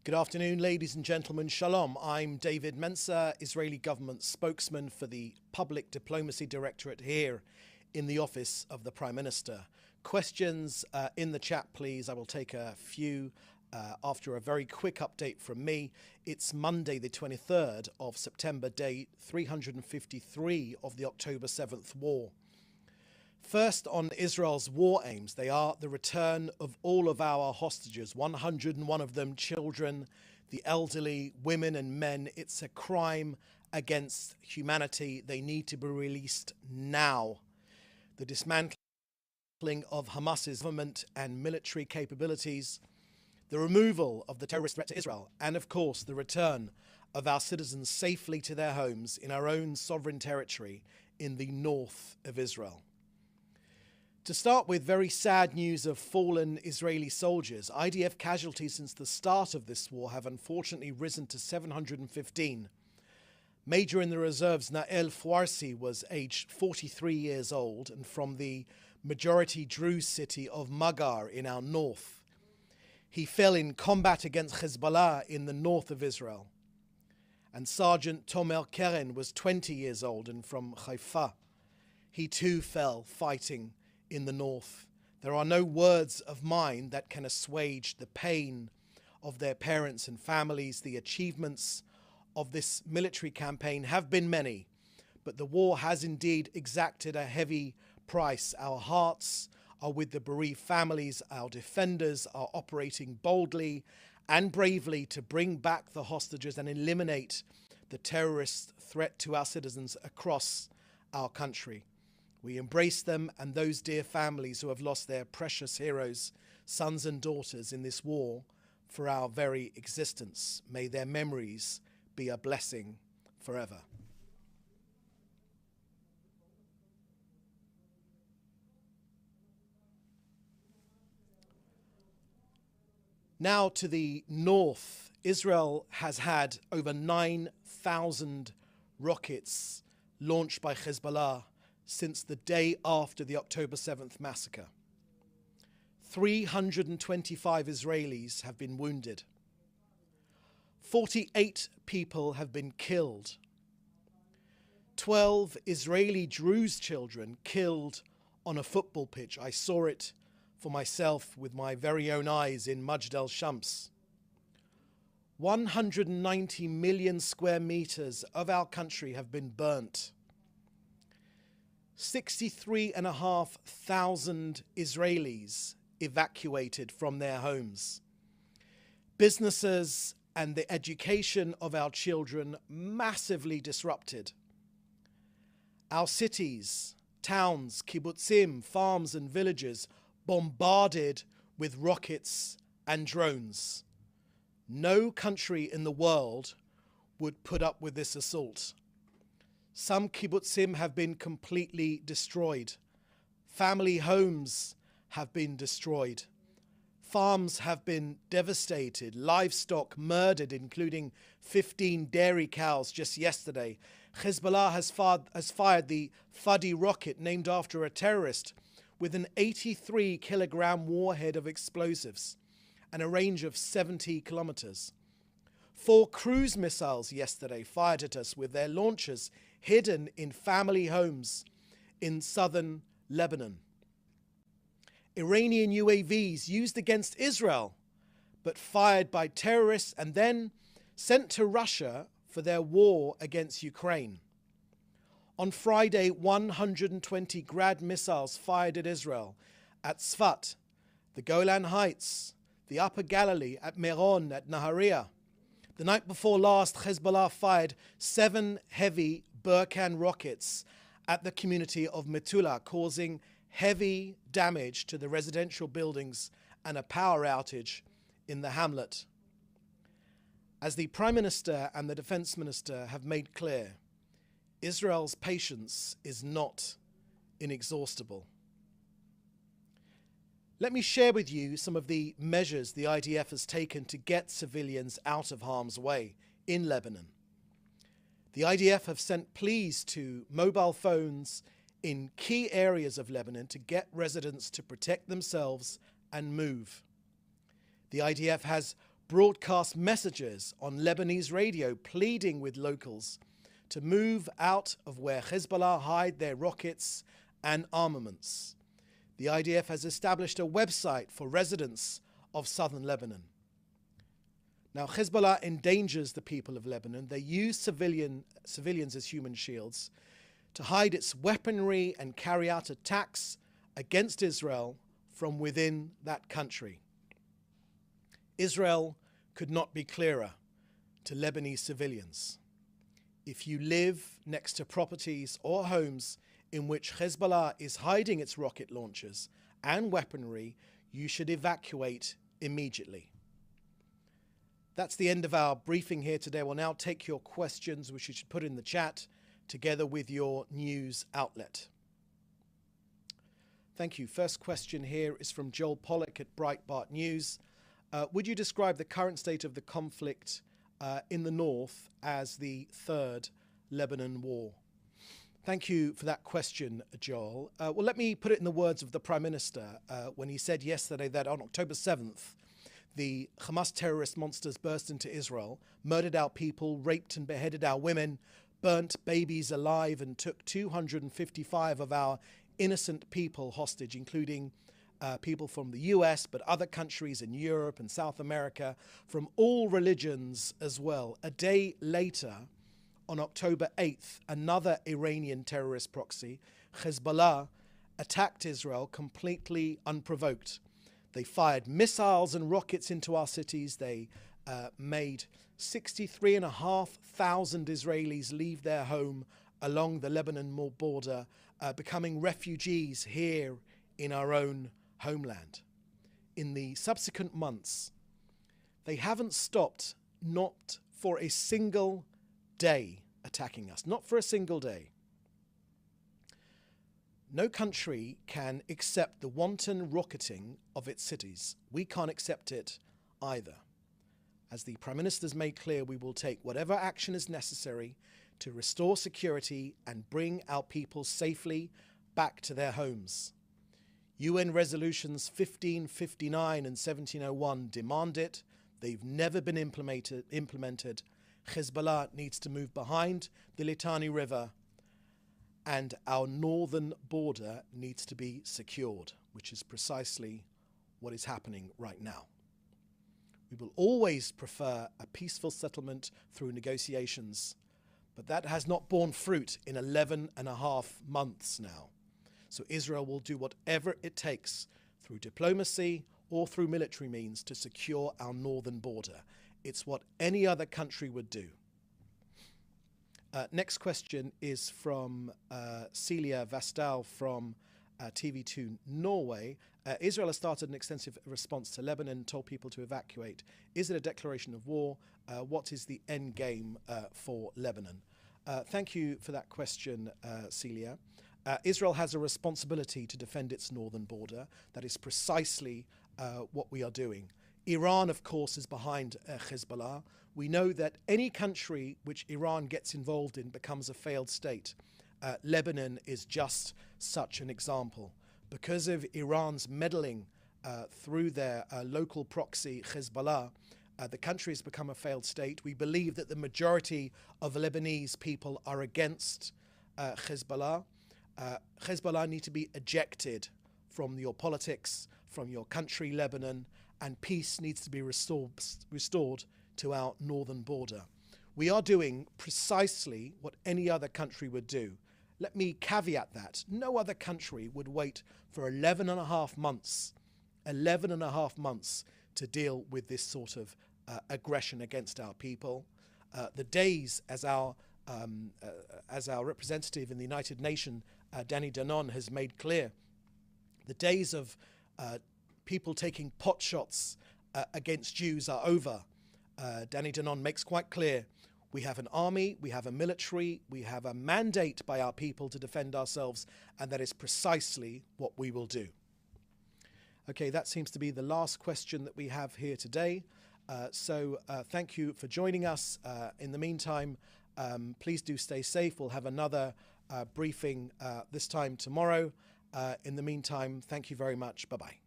Good afternoon, ladies and gentlemen. Shalom. I'm David Mencer, Israeli government spokesman for the Public Diplomacy Directorate here in the office of the Prime Minister. Questions in the chat, please. I will take a few after a very quick update from me. It's Monday, the 23rd of September, day 353 of the October 7th war. First, on Israel's war aims, they are the return of all of our hostages, 101 of them children, the elderly, women and men. It's a crime against humanity. They need to be released now. The dismantling of Hamas's government and military capabilities, the removal of the terrorist threat to Israel, and of course the return of our citizens safely to their homes in our own sovereign territory in the north of Israel. To start with, very sad news of fallen Israeli soldiers. IDF casualties since the start of this war have unfortunately risen to 715. Major in the reserves Nael Fouarsi was aged 43 years old and from the majority Druze city of Magar in our north. He fell in combat against Hezbollah in the north of Israel. And Sergeant Tomer Keren was 20 years old and from Haifa. He too fell fighting in the north. There are no words of mine that can assuage the pain of their parents and families. The achievements of this military campaign have been many, but the war has indeed exacted a heavy price. Our hearts are with the bereaved families. Our defenders are operating boldly and bravely to bring back the hostages and eliminate the terrorist threat to our citizens across our country. We embrace them and those dear families who have lost their precious heroes, sons and daughters in this war for our very existence. May their memories be a blessing forever. Now to the north. Israel has had over 9,000 rockets launched by Hezbollah since the day after the October 7th massacre. 325 Israelis have been wounded. 48 people have been killed. 12 Israeli Druze children killed on a football pitch. I saw it for myself with my very own eyes in Majd al-Shams. 190 million square meters of our country have been burnt. 63,500 Israelis evacuated from their homes. Businesses and the education of our children massively disrupted. Our cities, towns, kibbutzim, farms and villages bombarded with rockets and drones. No country in the world would put up with this assault. Some kibbutzim have been completely destroyed. Family homes have been destroyed. Farms have been devastated. Livestock murdered, including 15 dairy cows just yesterday. Hezbollah has fired the Fadi rocket, named after a terrorist, with an 83-kilogram warhead of explosives and a range of 70 kilometers. 4 cruise missiles yesterday fired at us with their launchers hidden in family homes in southern Lebanon. Iranian UAVs used against Israel, but fired by terrorists and then sent to Russia for their war against Ukraine. On Friday, 120 Grad missiles fired at Israel, at Tzfat, the Golan Heights, the Upper Galilee, at Meron, at Nahariya. The night before last, Hezbollah fired 7 heavy Burkan rockets at the community of Metula, causing heavy damage to the residential buildings and a power outage in the hamlet. As the Prime Minister and the Defense Minister have made clear, Israel's patience is not inexhaustible. Let me share with you some of the measures the IDF has taken to get civilians out of harm's way in Lebanon. The IDF have sent pleas to mobile phones in key areas of Lebanon to get residents to protect themselves and move. The IDF has broadcast messages on Lebanese radio pleading with locals to move out of where Hezbollah hide their rockets and armaments. The IDF has established a website for residents of southern Lebanon. Now, Hezbollah endangers the people of Lebanon. They use civilians as human shields to hide its weaponry and carry out attacks against Israel from within that country. Israel could not be clearer to Lebanese civilians. If you live next to properties or homes in which Hezbollah is hiding its rocket launchers and weaponry, you should evacuate immediately. That's the end of our briefing here today. We'll now take your questions, which you should put in the chat, together with your news outlet. Thank you. First question here is from Joel Pollack at Breitbart News. Would you describe the current state of the conflict in the north as the third Lebanon war? Thank you for that question, Joel. Well, let me put it in the words of the Prime Minister when he said yesterday that on October 7th, the Hamas terrorist monsters burst into Israel, murdered our people, raped and beheaded our women, burnt babies alive, and took 255 of our innocent people hostage, including people from the US, but other countries in Europe and South America, from all religions as well. A day later, on October 8th, another Iranian terrorist proxy, Hezbollah, attacked Israel completely unprovoked. They fired missiles and rockets into our cities. They made 63,500 Israelis leave their home along the Lebanon border, becoming refugees here in our own homeland. In the subsequent months, they haven't stopped, not for a single day, attacking us, not for a single day. No country can accept the wanton rocketing of its cities. We can't accept it either. As the Prime Minister's made clear, we will take whatever action is necessary to restore security and bring our people safely back to their homes. UN resolutions 1559 and 1701 demand it. They've never been implemented. Hezbollah needs to move behind the Litani River, and our northern border needs to be secured, which is precisely what is happening right now. We will always prefer a peaceful settlement through negotiations, but that has not borne fruit in 11.5 months now. So Israel will do whatever it takes through diplomacy or through military means to secure our northern border. It's what any other country would do. Next question is from Celia Vastal from TV2 Norway. Israel has started an extensive response to Lebanon, told people to evacuate. Is it a declaration of war? What is the end game for Lebanon? Thank you for that question, Celia. Israel has a responsibility to defend its northern border. That is precisely what we are doing. Iran, of course, is behind Hezbollah. We know that any country which Iran gets involved in becomes a failed state. Lebanon is just such an example. Because of Iran's meddling through their local proxy, Hezbollah, the country has become a failed state. We believe that the majority of Lebanese people are against Hezbollah. Hezbollah need to be ejected from your politics, from your country, Lebanon, and peace needs to be restored to our northern border. We are doing precisely what any other country would do. Let me caveat that. No other country would wait for 11.5 months to deal with this sort of aggression against our people. The days, as our representative in the United Nations, Danny Danon, has made clear, the days of people taking pot shots against Jews are over. Danny Danon makes quite clear we have an army, we have a military, we have a mandate by our people to defend ourselves, and that is precisely what we will do. Okay, that seems to be the last question that we have here today. So thank you for joining us. In the meantime, please do stay safe. We'll have another briefing this time tomorrow. In the meantime, thank you very much. Bye-bye.